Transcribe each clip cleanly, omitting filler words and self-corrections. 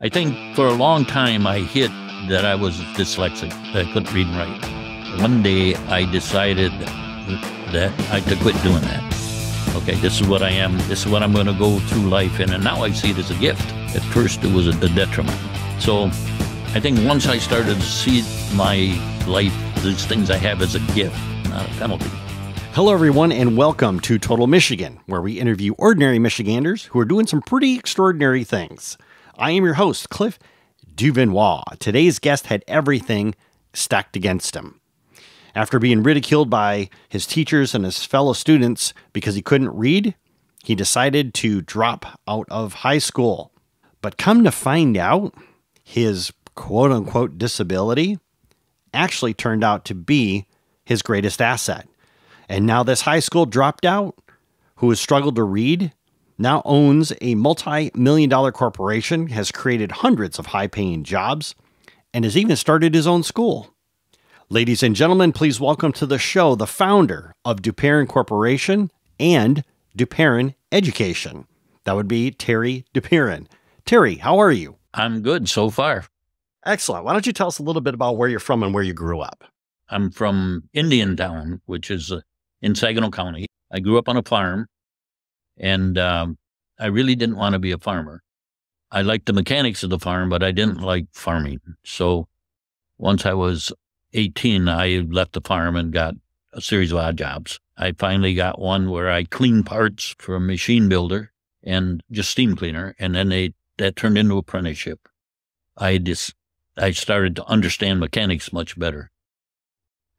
I think for a long time I hid that I was dyslexic, that I couldn't read and write. One day I decided that I had to quit doing that. Okay, this is what I am. This is what I'm going to go through life in. And now I see it as a gift. At first it was a detriment. So I think once I started to see my life, these things I have as a gift, not a penalty. Hello, everyone, and welcome to Total Michigan, where we interview ordinary Michiganders who are doing some pretty extraordinary things. I am your host, Cliff Duvenois. Today's guest had everything stacked against him. After being ridiculed by his teachers and his fellow students because he couldn't read, he decided to drop out of high school. But come to find out, his quote-unquote disability actually turned out to be his greatest asset. And now this high school dropped out, who has struggled to read, now owns a multi-million-dollar corporation, has created hundreds of high-paying jobs, and has even started his own school. Ladies and gentlemen, please welcome to the show the founder of Duperon Corporation and Duperon Education. That would be Terry Duperon. Terry, how are you? I'm good so far. Excellent. Why don't you tell us a little bit about where you're from and where you grew up? I'm from Indiantown, which is in Saginaw County. I grew up on a farm, and I really didn't want to be a farmer. I liked the mechanics of the farm, but I didn't like farming. So once I was 18, I left the farm and got a series of odd jobs. I finally got one where I cleaned parts for a machine builder and just steam cleaner, and then that turned into apprenticeship. I started to understand mechanics much better.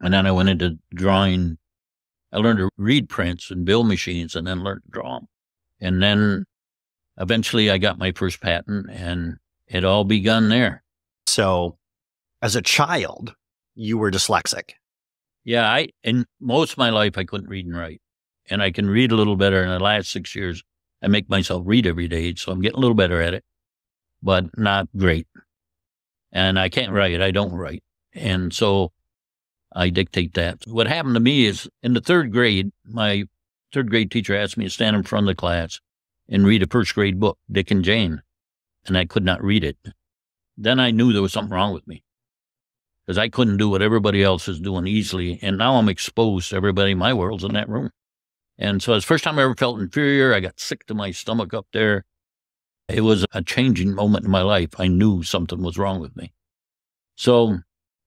And then I went into drawing. I learned to read prints and build machines and then learned to draw them. And then eventually I got my first patent, and it all begun there. So as a child, you were dyslexic. Yeah, in most of my life, I couldn't read and write. And I can read a little better. In the last 6 years, I make myself read every day. So I'm getting a little better at it, but not great. And I can't write. I don't write. And so I dictate that. What happened to me is in the third grade, my third grade teacher asked me to stand in front of the class and read a first grade book, Dick and Jane, and I could not read it. Then I knew there was something wrong with me because I couldn't do what everybody else is doing easily, and now I'm exposed to everybody in my world's in that room. And so it's the first time I ever felt inferior. I got sick to my stomach up there. It was a changing moment in my life. I knew something was wrong with me. So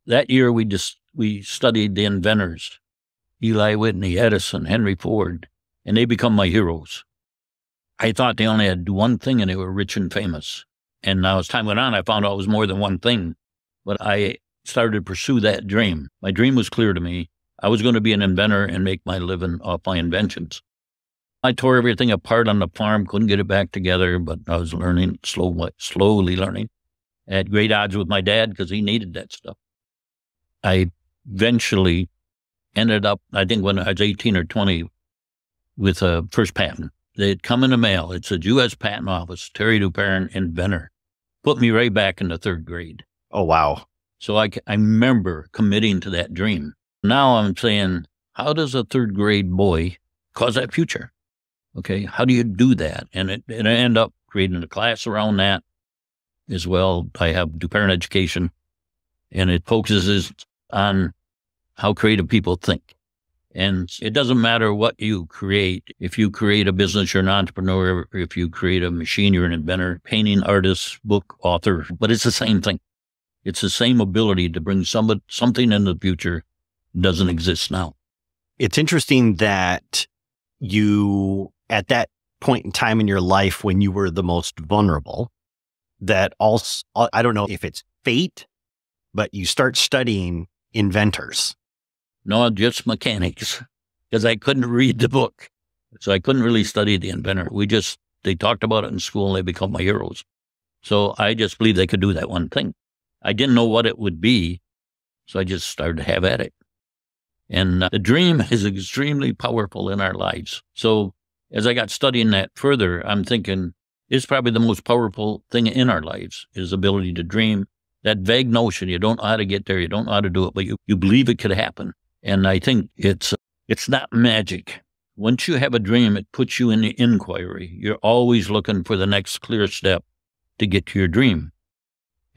that year we studied the inventors, Eli Whitney, Edison, Henry Ford, and they become my heroes. I thought they only had one thing and they were rich and famous. And now as time went on, I found out it was more than one thing. But I started to pursue that dream. My dream was clear to me. I was going to be an inventor and make my living off my inventions. I tore everything apart on the farm, couldn't get it back together, but I was learning, slowly learning. I had great odds with my dad because he needed that stuff. I eventually ended up, I think when I was 18 or 20, with a first patent. They had come in the mail. It said U.S. Patent Office, Terry Duperon, inventor. Put me right back in the third grade. Oh, wow. So I remember committing to that dream. Now I'm saying, how does a third grade boy cause that future? Okay, how do you do that? And it ended up creating a class around that as well. I have Duperon Education, and it focuses on how creative people think. And it doesn't matter what you create. If you create a business, you're an entrepreneur. If you create a machine, you're an inventor, painting artist, book author. But it's the same thing. It's the same ability to bring something in the future that doesn't exist now. It's interesting that you, at that point in time in your life when you were the most vulnerable, that also, I don't know if it's fate, but you start studying inventors. No, just mechanics, because I couldn't read the book. So I couldn't really study the inventor. They talked about it in school and they become my heroes. So I just believed they could do that one thing. I didn't know what it would be, so I just started to have at it. And the dream is extremely powerful in our lives. So as I got studying that further, I'm thinking it's probably the most powerful thing in our lives is ability to dream. That vague notion, you don't know how to get there, you don't know how to do it, but you believe it could happen. And I think it's not magic. Once you have a dream, it puts you in the inquiry. You're always looking for the next clear step to get to your dream.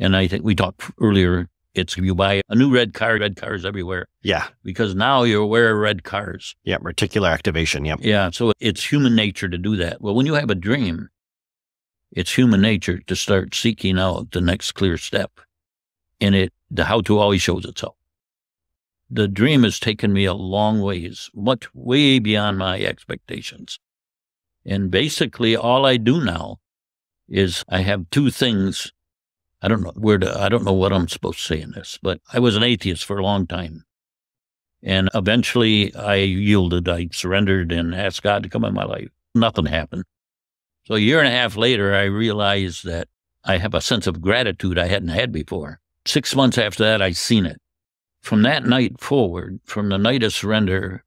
And I think we talked earlier, it's you buy a new red cars everywhere. Yeah. Because now you're aware of red cars. Yeah. Reticular activation. Yep. Yeah. So it's human nature to do that. Well, when you have a dream, it's human nature to start seeking out the next clear step. And the how-to always shows itself. The dream has taken me a long ways, way beyond my expectations. And basically all I do now is I have two things. I don't know what I'm supposed to say in this, but I was an atheist for a long time. And eventually I yielded, I surrendered and asked God to come in my life. Nothing happened. So a year and a half later, I realized that I have a sense of gratitude I hadn't had before. 6 months after that, I seen it. From that night forward, from the night of surrender,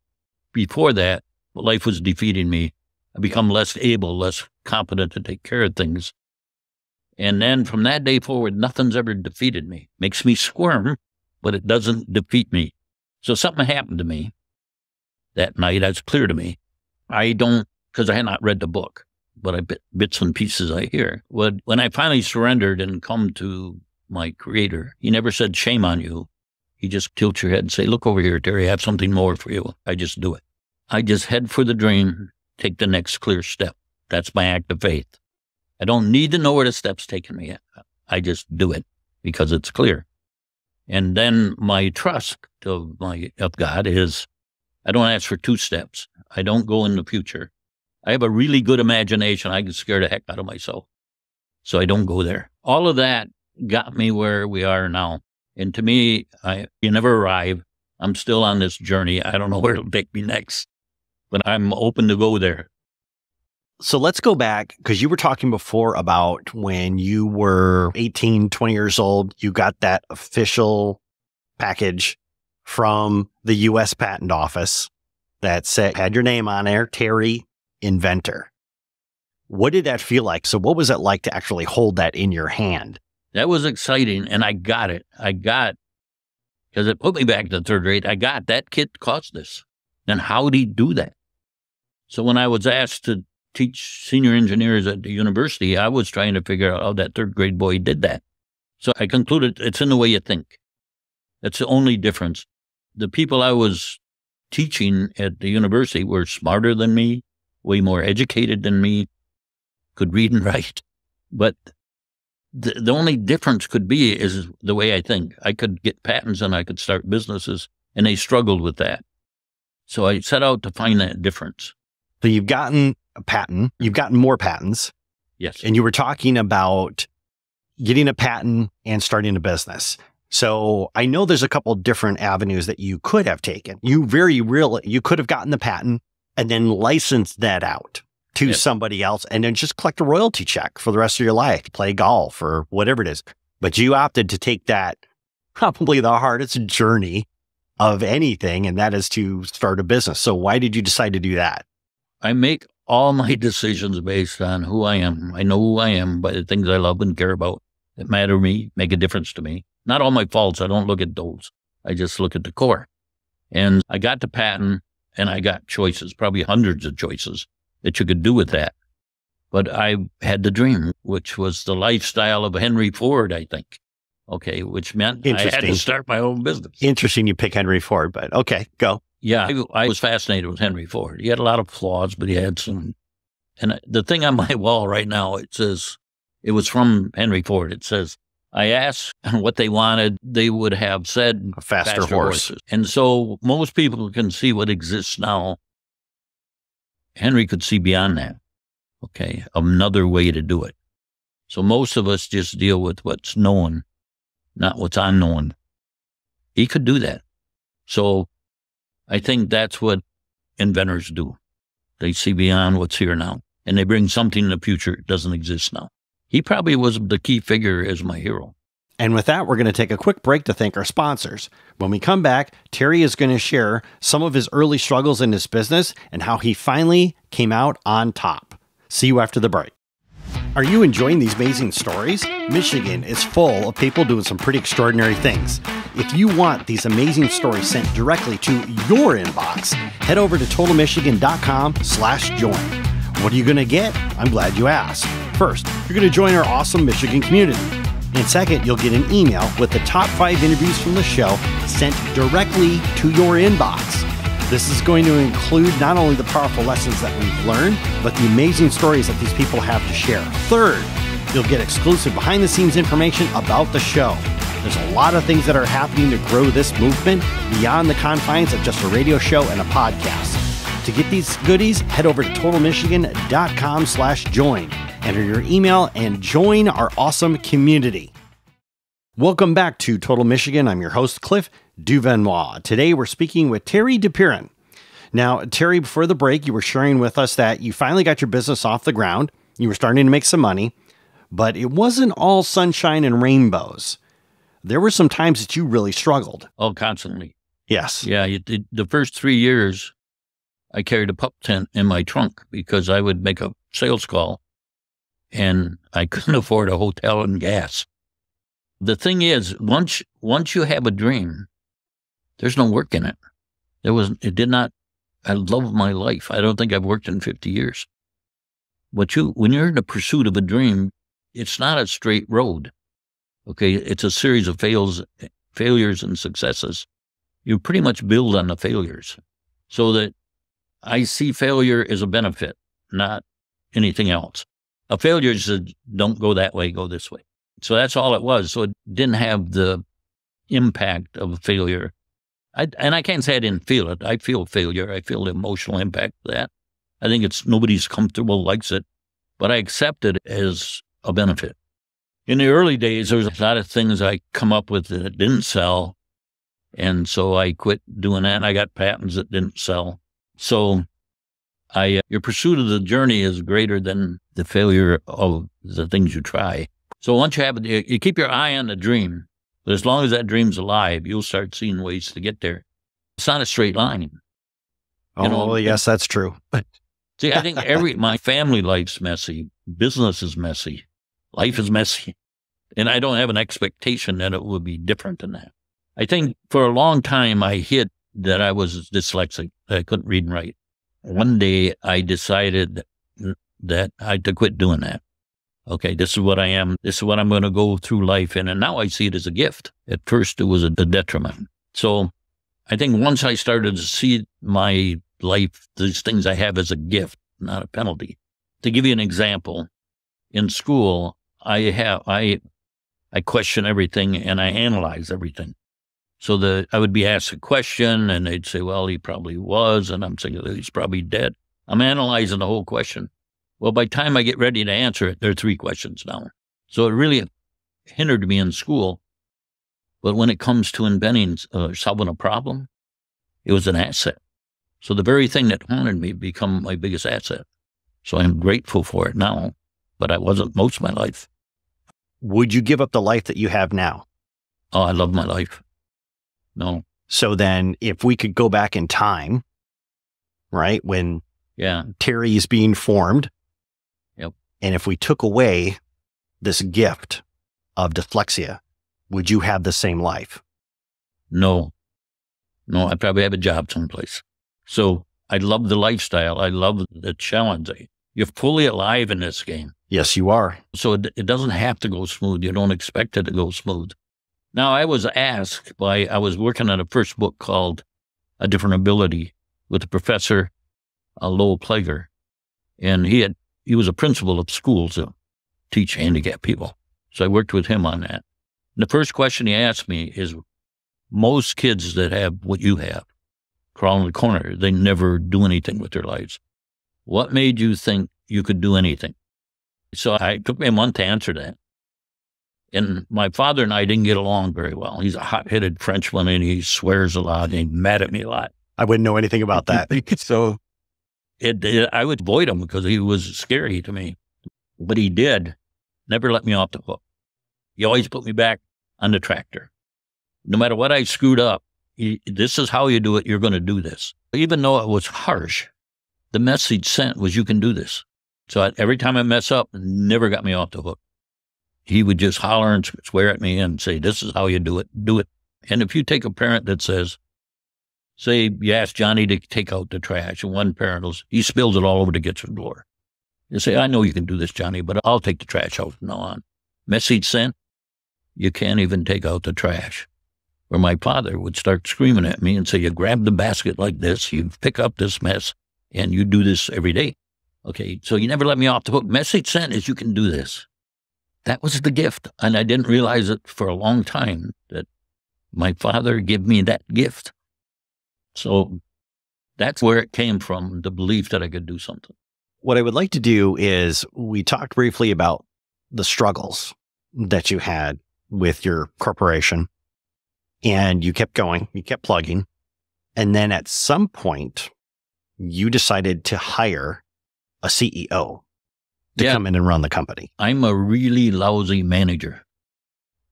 before that, life was defeating me. I become less able, less competent to take care of things. And then from that day forward, nothing's ever defeated me. Makes me squirm, but it doesn't defeat me. So something happened to me that night. That's clear to me. Because I had not read the book, but bits and pieces I hear. When I finally surrendered and come to my Creator, He never said, shame on you. He just tilts your head and say, look over here, Terry, I have something more for you. I just do it. I just head for the dream, take the next clear step. That's my act of faith. I don't need to know where the step's taking me. I just do it because it's clear. And then my trust of God is I don't ask for 2 steps. I don't go in the future. I have a really good imagination. I can scare the heck out of myself. So I don't go there. All of that got me where we are now. And to me, you never arrive. I'm still on this journey. I don't know where it'll take me next, but I'm open to go there. So let's go back, because you were talking before about when you were 18, 20 years old, you got that official package from the U.S. Patent Office that had your name on there, Terry, inventor. What did that feel like? So what was it like to actually hold that in your hand? That was exciting, and I got it. Because it put me back to 3rd grade. I got that kid caused this. And how did he do that? So when I was asked to teach senior engineers at the university, I was trying to figure out how that 3rd grade boy did that. So I concluded it's in the way you think. That's the only difference. The people I was teaching at the university were smarter than me, way more educated than me, could read and write. But the only difference could be is the way I think. I could get patents and I could start businesses, and they struggled with that. So I set out to find that difference. So you've gotten a patent, you've gotten more patents. Yes. And you were talking about getting a patent and starting a business. So I know there's a couple different avenues that you could have taken. You could have gotten the patent and then licensed that out to somebody else and then just collect a royalty check for the rest of your life, play golf or whatever it is. But you opted to take that probably the hardest journey of anything, and that is to start a business. So why did you decide to do that? I make all my decisions based on who I am. I know who I am by the things I love and care about that matter to me, make a difference to me. Not all my faults. I don't look at those. I just look at the core. And I got the patent and I got choices, probably hundreds of choices that you could do with that. But I had the dream, which was the lifestyle of Henry Ford, I think. Okay, which meant I had to start my own business. Interesting you pick Henry Ford, but okay, go. Yeah, I was fascinated with Henry Ford. He had a lot of flaws, but he had some. And the thing on my wall right now, it says, it was from Henry Ford. It says, I asked what they wanted, they would have said a faster horse. Horses. And so most people can see what exists now. Henry could see beyond that. Okay, another way to do it. So most of us just deal with what's known, not what's unknown. He could do that. So I think that's what inventors do. They see beyond what's here now, and they bring something in the future that doesn't exist now. He probably was the key figure as my hero. And with that, we're going to take a quick break to thank our sponsors. When we come back, Terry is going to share some of his early struggles in his business and how he finally came out on top. See you after the break. Are you enjoying these amazing stories? Michigan is full of people doing some pretty extraordinary things. If you want these amazing stories sent directly to your inbox, head over to totalmichigan.com/join. What are you going to get? I'm glad you asked. First, you're going to join our awesome Michigan community. And second, you'll get an email with the top 5 interviews from the show sent directly to your inbox. This is going to include not only the powerful lessons that we've learned, but the amazing stories that these people have to share. Third, you'll get exclusive behind-the-scenes information about the show. There's a lot of things that are happening to grow this movement beyond the confines of just a radio show and a podcast. To get these goodies, head over to totalmichigan.com/join. Enter your email and join our awesome community. Welcome back to Total Michigan. I'm your host, Cliff Duvenois. Today, we're speaking with Terry Duperon. Now, Terry, before the break, you were sharing with us that you finally got your business off the ground. You were starting to make some money, but it wasn't all sunshine and rainbows. There were some times that you really struggled. Oh, constantly. Yes. Yeah. The first 3 years, I carried a pup tent in my trunk because I would make a sales call and I couldn't afford a hotel and gas. The thing is, once you have a dream, there's no work in it. I love my life. I don't think I've worked in 50 years. But when you're in the pursuit of a dream, it's not a straight road. Okay. It's a series of failures and successes. You pretty much build on the failures, so that I see failure as a benefit, not anything else. A failure is don't go that way, go this way. So that's all it was. So it didn't have the impact of a failure. And I can't say I didn't feel it. I feel failure. I feel the emotional impact of that. I think nobody's comfortable, likes it, but I accept it as a benefit. In the early days, there was a lot of things I come up with that didn't sell. And so I quit doing that. And I got patents that didn't sell. So your pursuit of the journey is greater than the failure of the things you try. So once you have it, you keep your eye on the dream. But as long as that dream's alive, you'll start seeing ways to get there. It's not a straight line. Yes, that's true. See, I think my family life's messy. Business is messy. Life is messy. And I don't have an expectation that it would be different than that. I think for a long time, I hid that I was dyslexic. I couldn't read and write. One day, I decided that I had to quit doing that. Okay, this is what I am. This is what I'm going to go through life in. And now I see it as a gift. At first, it was a detriment. So I think once I started to see my life, these things I have as a gift, not a penalty. To give you an example, in school, I question everything and I analyze everything. So I would be asked a question and they'd say, well, he probably was. And I'm saying, he's probably dead. I'm analyzing the whole question. Well, by the time I get ready to answer it, there are 3 questions now. So it really hindered me in school. But when it comes to inventing, solving a problem, it was an asset. So the very thing that haunted me become my biggest asset. So I'm grateful for it now, but I wasn't most of my life. Would you give up the life that you have now? Oh, I love my life. No. So then if we could go back in time, right, when Terry is being formed, and if we took away this gift of dyslexia, would you have the same life? No, I'd probably have a job someplace. So I love the lifestyle. I love the challenge. You're fully alive in this game. Yes, you are. So it doesn't have to go smooth. You don't expect it to go smooth. Now, I was asked I was working on a first book called A Different Ability with a professor, Lowell Plager, and he was a principal of schools to teach handicapped people. So I worked with him on that. And the first question he asked me is, most kids that have what you have, crawl in the corner, they never do anything with their lives. What made you think you could do anything? So it took me a month to answer that. And my father and I didn't get along very well. He's a hot-headed Frenchman and he swears a lot and he's mad at me a lot. I wouldn't know anything about that. So I would avoid him because he was scary to me. But he did never let me off the hook. He always put me back on the tractor. No matter what I screwed up, this is how you do it. You're going to do this. Even though it was harsh, the message sent was, you can do this. So every time I mess up, never got me off the hook. He would just holler and swear at me and say, this is how you do it. Do it. And if you take a parent that says, say you ask Johnny to take out the trash, and one parent he spills it all over the kitchen floor. You say, I know you can do this, Johnny, but I'll take the trash out from now on. Message sent. you can't even take out the trash. Where my father would start screaming at me and say, you grab the basket like this, you pick up this mess, and you do this every day. Okay, so you never let me off the hook. Message sent is you can do this. That was the gift. And I didn't realize it for a long time that my father gave me that gift. So that's where it came from, the belief that I could do something. What I would like to do is we talked briefly about the struggles that you had with your corporation, and you kept going, you kept plugging. And then at some point, you decided to hire a CEO to come in and run the company. I'm a really lousy manager.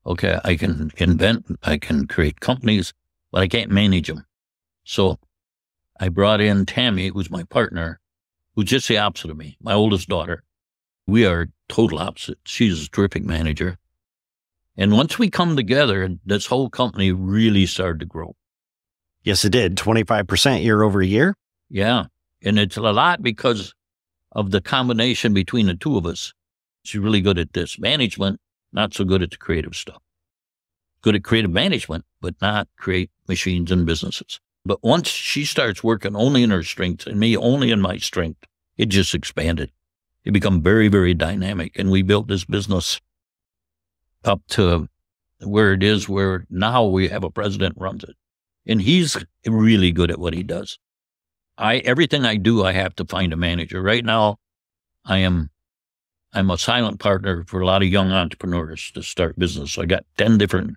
Okay, I can invent, I can create companies, but I can't manage them. So I brought in Tammy, who's my partner, who's just the opposite of me, my oldest daughter. We are total opposite. She's a terrific manager. And once we come together, this whole company really started to grow. Yes, it did. 25% year over year. Yeah. And it's a lot because of the combination between the two of us. She's really good at this management, not so good at the creative stuff. Good at creative management, but not create machines and businesses. But once she starts working only in her strengths and me only in my strength, it just expanded. It became very, very dynamic. And we built this business up to where it is, where now we have a president runs it. And he's really good at what he does. Everything I do, I have to find a manager. Right now, I'm a silent partner for a lot of young entrepreneurs to start business. So I got 10 different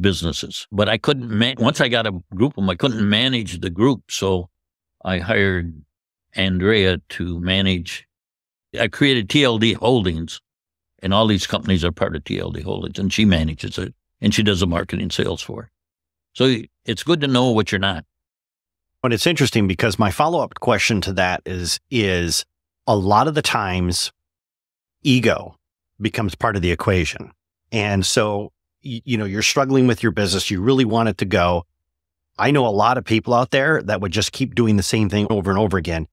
businesses, but I couldn't, once I got a group of them, I couldn't manage the group. So I hired Andrea to manage. I created TLD Holdings, and all these companies are part of TLD Holdings, and she manages it, and she does the marketing sales for it. So it's good to know what you're not. But it's interesting because my follow-up question to that is a lot of the times ego becomes part of the equation. And so, you're struggling with your business. You really want it to go. I know a lot of people out there that would just keep doing the same thing over and over again.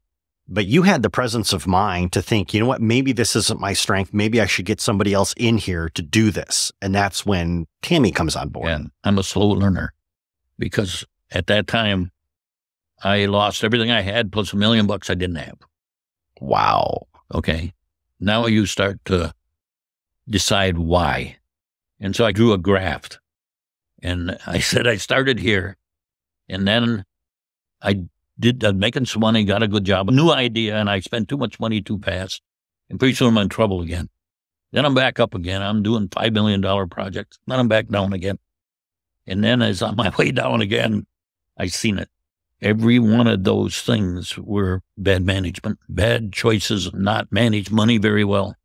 But you had the presence of mind to think, you know what, maybe this isn't my strength. Maybe I should get somebody else in here to do this. And that's when Tammy comes on board. And I'm a slow learner because at that time, I lost everything I had plus $1 million I didn't have. Wow. Okay. Now you start to decide why. And so I drew a graph and I said, I started here and then I did making some money, got a good job, a new idea, and I spent too much money too fast. And pretty soon I'm in trouble again. Then I'm back up again. I'm doing $5 million projects. Then I'm back down again. And then as on my way down again, I seen it. Every one of those things were bad management, bad choices, not manage money very well.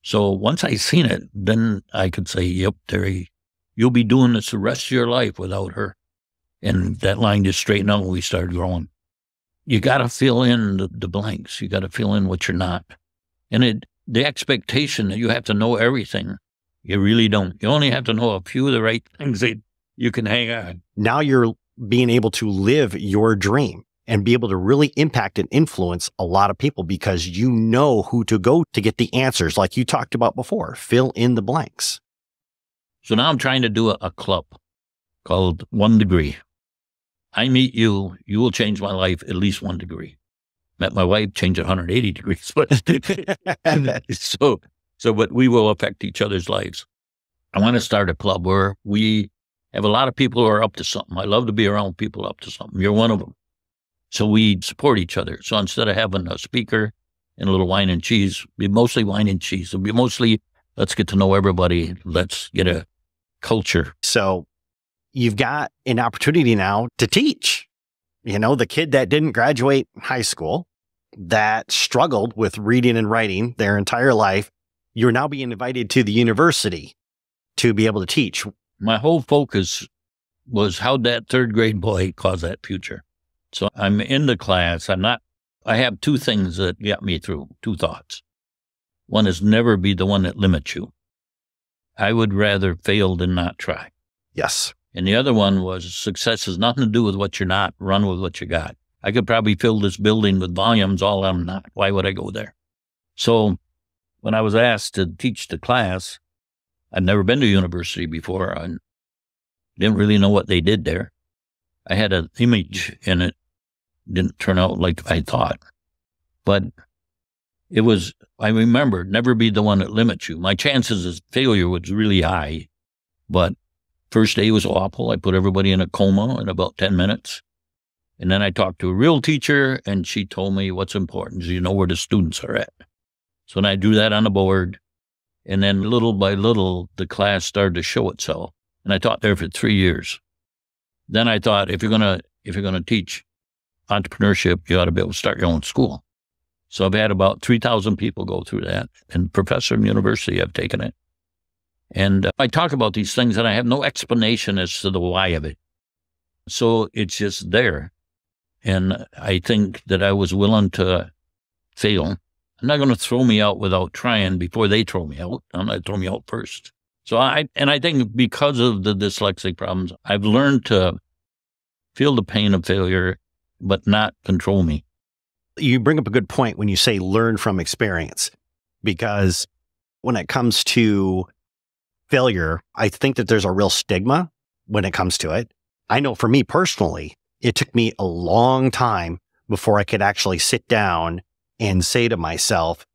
So once I seen it, then I could say, yep, Terry, you'll be doing this the rest of your life without her. And that line just straightened out when we started growing. You got to fill in the blanks. You got to fill in what you're not. And the expectation that you have to know everything, you really don't. You only have to know a few of the right things that you can hang on. Now you're being able to live your dream and be able to really impact and influence a lot of people because you know who to go to get the answers, like you talked about before. Fill in the blanks. So now I'm trying to do a club called 1 Degree. I meet you, you will change my life at least 1 degree. Met my wife, change it 180 degrees. But but we will affect each other's lives. I want to start a club where we have a lot of people who are up to something. I love to be around people up to something. You're one of them. So we support each other. So instead of having a speaker and a little wine and cheese, it'll be mostly wine and cheese. It'll be mostly, let's get to know everybody. Let's get a culture. So you've got an opportunity now to teach. The kid that didn't graduate high school, that struggled with reading and writing their entire life, you're now being invited to the university to be able to teach. My whole focus was how that 3rd grade boy caused that future. So I'm in the class. I have 2 things that got me through, 2 thoughts. One is never be the one that limits you. I would rather fail than not try. Yes. And the other one was success has nothing to do with what you're not. Run with what you got. I could probably fill this building with volumes, all I'm not. Why would I go there? So when I was asked to teach the class, I'd never been to university before. I didn't really know what they did there. I had an image and it didn't turn out like I thought. But I remember, never be the one that limits you. My chances of failure was really high, but first day was awful. I put everybody in a coma in about 10 minutes. And then I talked to a real teacher, and she told me what's important is you know where the students are at. So then I drew that on the board, and then little by little, the class started to show itself. And I taught there for 3 years. Then I thought, if you're gonna teach entrepreneurship, you ought to be able to start your own school. So I've had about 3,000 people go through that, and professor in university, I've taken it. And I talk about these things, and I have no explanation as to the why of it. So it's just there. And I think that I was willing to fail. I'm not going to throw me out without trying before they throw me out. I'm going to throw me out first. So I think because of the dyslexic problems, I've learned to feel the pain of failure, but not control me. You bring up a good point when you say learn from experience, because when it comes to failure, I think that there's a real stigma when it comes to it. I know for me personally, it took me a long time before I could actually sit down and say to myself,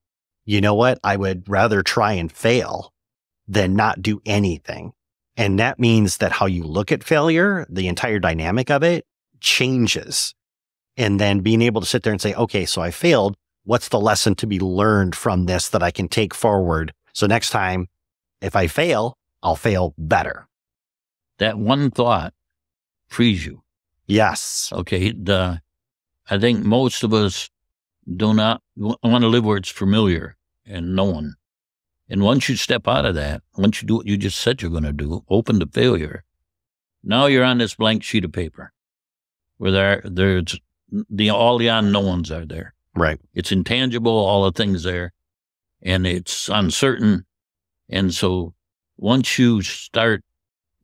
you know what? I would rather try and fail than not do anything. And that means that how you look at failure, the entire dynamic of it changes. And then being able to sit there and say, okay, so I failed. What's the lesson to be learned from this that I can take forward? So next time, if I fail, I'll fail better. That one thought frees you. Yes. Okay. I think most of us do not want to live where it's familiar and known. And once you step out of that, once you do what you just said you're going to do, open to failure, now you're on this blank sheet of paper where there's all the unknowns are there. Right. It's intangible, all the things there, and it's uncertain. And so once you start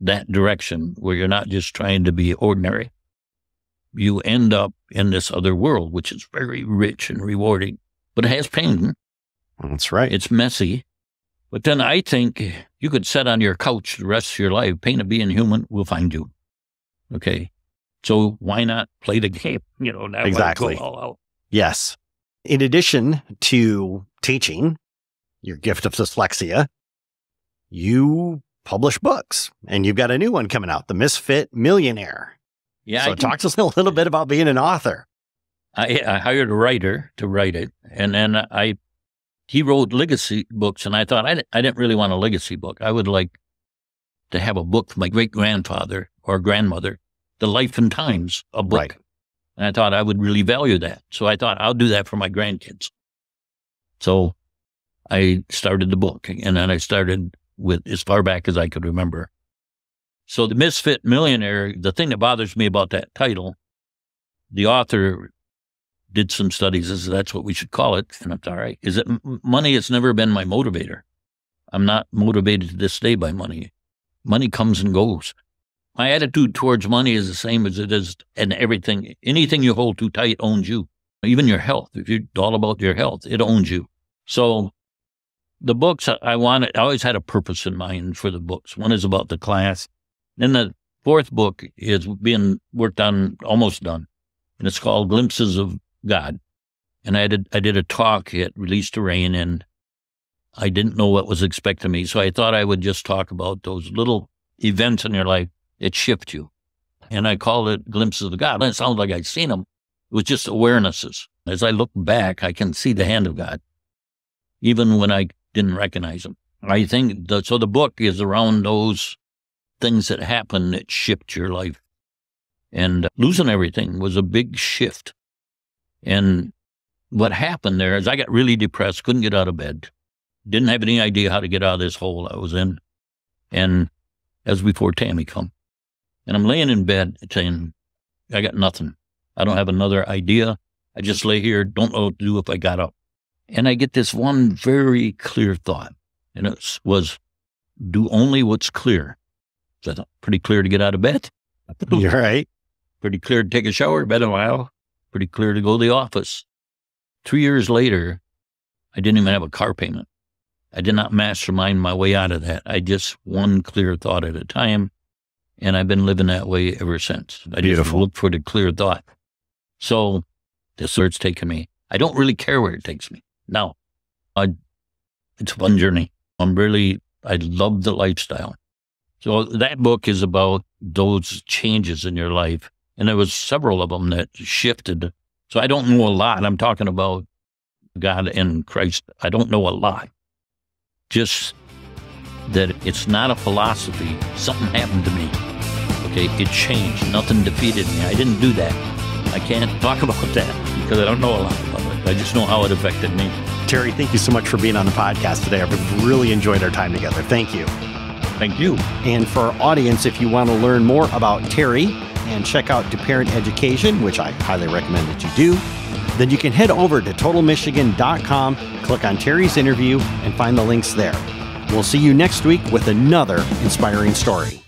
that direction where you're not just trying to be ordinary, you end up in this other world, which is very rich and rewarding, but it has pain. That's right. It's messy. But then I think you could sit on your couch the rest of your life. Pain of being human will find you. Okay. So why not play the game? That exactly. Go all out. Yes. In addition to teaching your gift of dyslexia, you publish books, and you've got a new one coming out, The Misfit Millionaire. Yeah. So talk to us a little bit about being an author. I hired a writer to write it, and then he wrote legacy books, and I thought I didn't really want a legacy book. I would like to have a book for my great-grandfather or grandmother, the life and times, a book. Right. And I thought I would really value that. So I thought I'll do that for my grandkids. So I started the book, and then I started with as far back as I could remember. So The Misfit Millionaire, the thing that bothers me about that title, the author did some studies, as that's what we should call it, and I'm all right, is that money has never been my motivator. I'm not motivated to this day by money. Money comes and goes. My attitude towards money is the same as it is in everything. Anything you hold too tight owns you. Even your health. If you're all about your health, it owns you. So the books I always had a purpose in mind for the books. One is about the class. Then the fourth book is being worked on, almost done. And it's called Glimpses of God. And I did a talk at Release to Rain, and I didn't know what was expected of me. So I thought I would just talk about those little events in your life that shift you. And I called it Glimpses of God. And it sounded like I'd seen them. It was just awarenesses. As I look back, I can see the hand of God, even when I didn't recognize him. I think so the book is around those things that happen that shift your life. And losing everything was a big shift. And what happened there is I got really depressed, couldn't get out of bed, didn't have any idea how to get out of this hole I was in. And as before Tammy come. And I'm laying in bed saying, I got nothing. I don't have another idea. I just lay here, don't know what to do if I got up. And I get this one very clear thought. And it was, do only what's clear. So I thought, pretty clear to get out of bed. You're right. Pretty clear to take a shower, been a while. Pretty clear to go to the office. 3 years later, I didn't even have a car payment. I did not mastermind my way out of that. I just one clear thought at a time, and I've been living that way ever since. I just look for the clear thought. So this where it's taken me. I don't really care where it takes me. No, it's a fun journey. I love the lifestyle. So that book is about those changes in your life. And there was several of them that shifted. So I don't know a lot. I'm talking about God and Christ. I don't know a lot. Just that it's not a philosophy. Something happened to me. Okay, it changed. Nothing defeated me. I didn't do that. I can't talk about that because I don't know a lot about it. I just know how it affected me. Terry, thank you so much for being on the podcast today. I've really enjoyed our time together. Thank you. Thank you. And for our audience, if you want to learn more about Terry and check out Duperon Education, which I highly recommend that you do, then you can head over to totalmichigan.com, click on Terry's interview, and find the links there. We'll see you next week with another inspiring story.